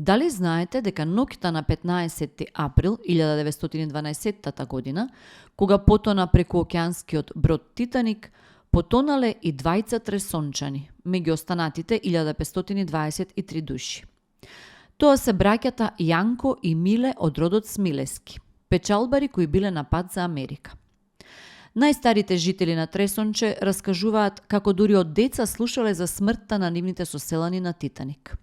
Дали знаете дека ноќта на 15 април 1912 година, кога потона преку океанскиот брод Титаник, потонале и двајца тресончани, меѓу останатите 1523 души. Тоа се браќата Јанко и Миле од родот Смилески, печалбари кои биле на пат за Америка. Најстарите жители на Тресонче раскажуваат како дури од деца слушале за смртта на нивните соселани на Титаник.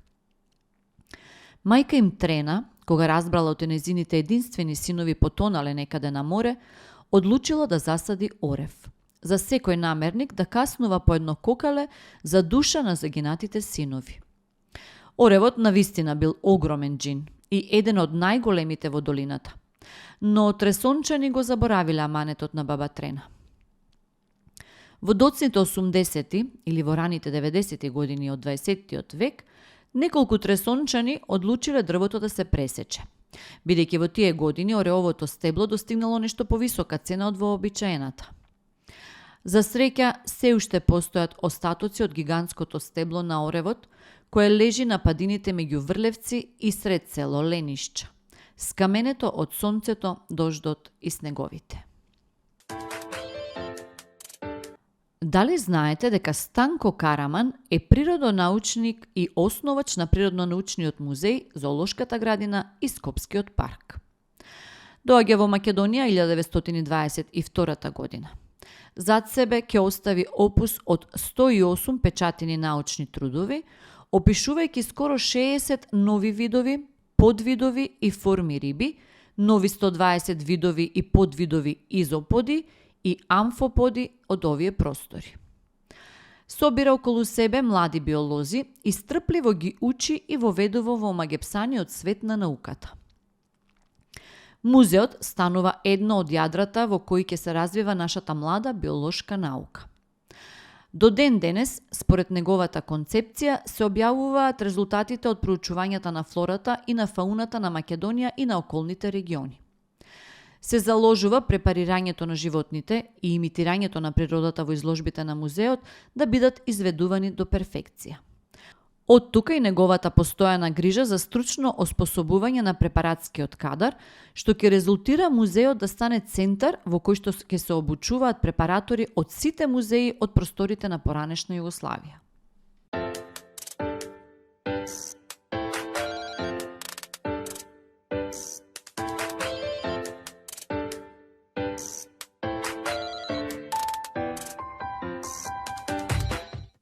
Мајка им Трена, кога разбрала од незините единствени синови потонале некаде на море, одлучила да засади орев. За секој намерник да каснува по едно кокале за душа на загинатите синови. Оревот навистина бил огромен џин и еден од најголемите во долината. Но тресончани го заборавиле аманетот на баба Трена. Во доцните 80-ти или во раните 90-ти години од 20-тиот век, неколку тресончани одлучиле дрвото да се пресече, бидејќи во тие години ореовото стебло достигнало нешто повисока цена од вообичаената. За среќа, се уште постојат остатоци од гигантското стебло на оревот, кое лежи на падините меѓу Врлевци и сред село Ленишча, скаменето од сонцето, дождот и снеговите. Дали знаете дека Станко Караман е природонаучник и основач на Природно-научниот музеј, Зоолошката градина и Скопскиот парк? Доаѓа во Македонија 1922 година. Зад себе ќе остави опус од 108 печатени научни трудови, опишувајќи скоро 60 нови видови, подвидови и форми риби, нови 120 видови и подвидови изоподи и амфоподи од овие простори. Собира околу себе млади биолози и стрпливо ги учи и воведува во омагепсаниот свет на науката. Музеот станува едно од јадрата во кои ќе се развива нашата млада биолошка наука. До ден денес, според неговата концепција, се објавуваат резултатите од проучувањата на флората и на фауната на Македонија и на околните региони. Се заложува препарирањето на животните и имитирањето на природата во изложбите на музеот да бидат изведувани до перфекција. Од тука и неговата постојана грижа за стручно оспособување на препаратскиот кадар, што ќе резултира музеот да стане центар во кој што ќе се обучуваат препаратори од сите музеи од просторите на поранешна Југославија.